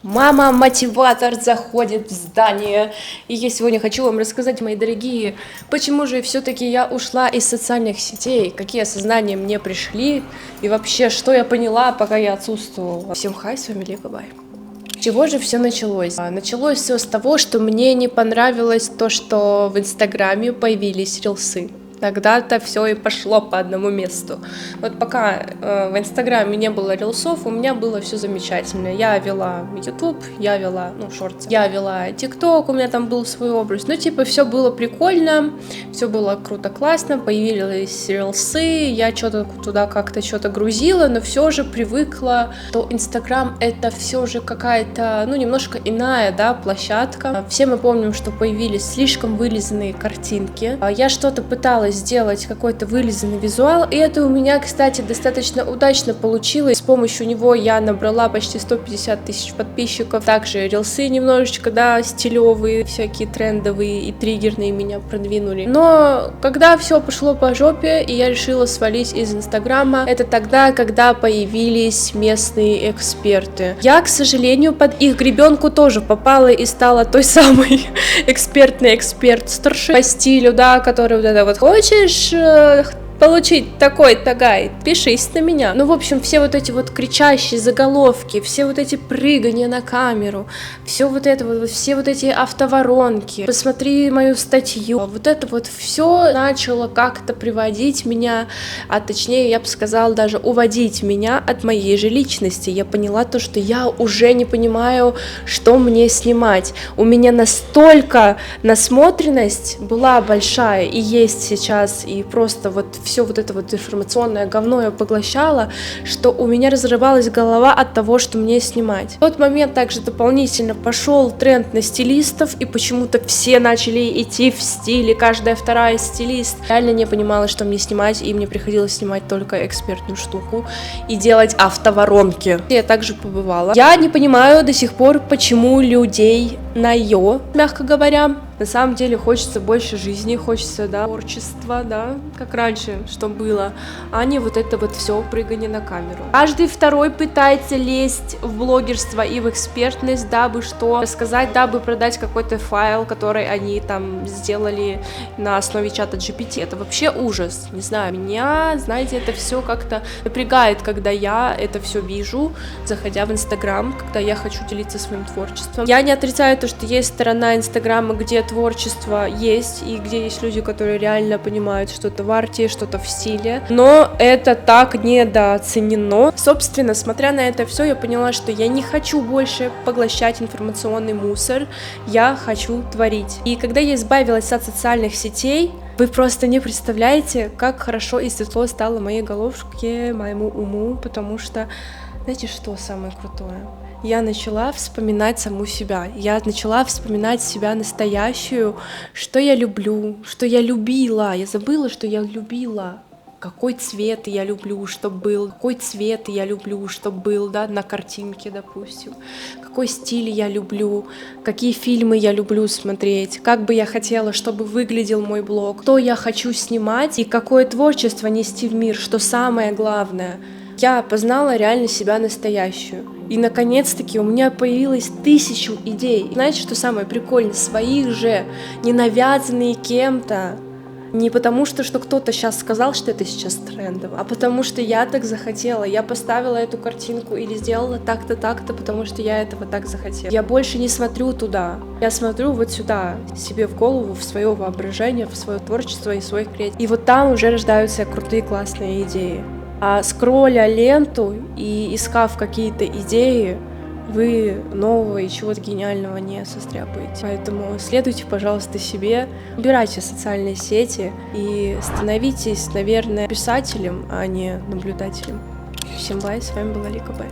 Мама-мотиватор заходит в здание. И я сегодня хочу вам рассказать, мои дорогие, почему же все-таки я ушла из социальных сетей, какие осознания мне пришли, и вообще, что я поняла, пока я отсутствовала. Всем хай, с вами Лика Бай. С чего же все началось? Началось все с того, что мне не понравилось то, что в Инстаграме появились рилсы. Тогда-то все и пошло по одному месту. Вот пока в Инстаграме не было рилсов, у меня было все замечательно. Я вела YouTube, я вела, шортсы, я вела ТикТок, у меня там был свой образ. Все было прикольно, все было круто, классно, появились рилсы, я что-то туда как-то что-то грузила, но все же привыкла, что Инстаграм это все же какая-то, немножко иная, площадка. Все мы помним, что появились слишком вылизанные картинки. Я что-то пыталась сделать какой-то вылизанный визуал, и это у меня, кстати, достаточно удачно получилось. С помощью него я набрала почти 150 тысяч подписчиков. Также рилсы немножечко, стилевые, всякие трендовые и триггерные меня продвинули. Но когда все пошло по жопе, и я решила свалить из Инстаграма, это тогда, когда появились местные эксперты. Я, к сожалению, под их гребенку тоже попала и стала той самой экспертный эксперт старший по стилю, который хочешь получить такой-то гайд, пишись на меня. В общем, все вот эти кричащие заголовки, все вот эти прыгания на камеру, все эти автоворонки, посмотри мою статью, все начало как-то приводить меня, а точнее, я бы сказала, даже уводить меня от моей же личности. Я поняла то, что я уже не понимаю, что мне снимать. У меня настолько насмотренность была большая и есть сейчас, и просто все это информационное говно я поглощала, что у меня разрывалась голова от того, что мне снимать. В тот момент также дополнительно пошел тренд на стилистов, и почему-то все начали идти в стиле, каждая вторая стилист. Реально не понимала, что мне снимать, и мне приходилось снимать только экспертную штуку и делать автоворонки. Я также побывала. Я не понимаю до сих пор, почему людей мягко говоря. На самом деле хочется больше жизни, хочется, творчества, как раньше, что было, а не все прыгание на камеру. Каждый второй пытается лезть в блогерство и в экспертность, дабы что рассказать, дабы продать какой-то файл, который они там сделали на основе чата GPT. Это вообще ужас, не знаю, меня, знаете, это все как-то напрягает, когда я это все вижу, заходя в Инстаграм, когда я хочу делиться своим творчеством. Я не отрицаю то, что есть сторона Инстаграма, где творчество есть, и где есть люди, которые реально понимают что-то в арте, что-то в стиле, но это так недооценено. Собственно, смотря на это все, я поняла, что я не хочу больше поглощать информационный мусор, я хочу творить. И когда я избавилась от социальных сетей, вы просто не представляете, как хорошо и светло стало моей головушке, моему уму, потому что, знаете, что самое крутое? Я начала вспоминать саму себя, я начала вспоминать себя настоящую, что я люблю, что я любила, я забыла, что я любила, какой цвет я люблю, чтоб был, какой цвет я люблю, чтоб был, на картинке, допустим, какой стиль я люблю, какие фильмы я люблю смотреть, как бы я хотела, чтобы выглядел мой блог, что я хочу снимать и какое творчество нести в мир, что самое главное. Я познала реально себя настоящую. И, наконец-таки, у меня появилось 1000 идей. Знаете, что самое прикольное? Своих же, не навязанные кем-то. Не потому что кто-то сейчас сказал, что это сейчас трендово, а потому что я так захотела. Я поставила эту картинку или сделала так-то, так-то, потому что я этого так захотела. Я больше не смотрю туда. Я смотрю сюда, себе в голову, в свое воображение, в свое творчество и свой креатив. И там уже рождаются крутые, классные идеи. А скролля ленту и искав какие-то идеи, вы нового и чего-то гениального не состряпаете. Поэтому следуйте, пожалуйста, себе, убирайте социальные сети и становитесь, наверное, писателем, а не наблюдателем. Всем бай, с вами была Лика Бай.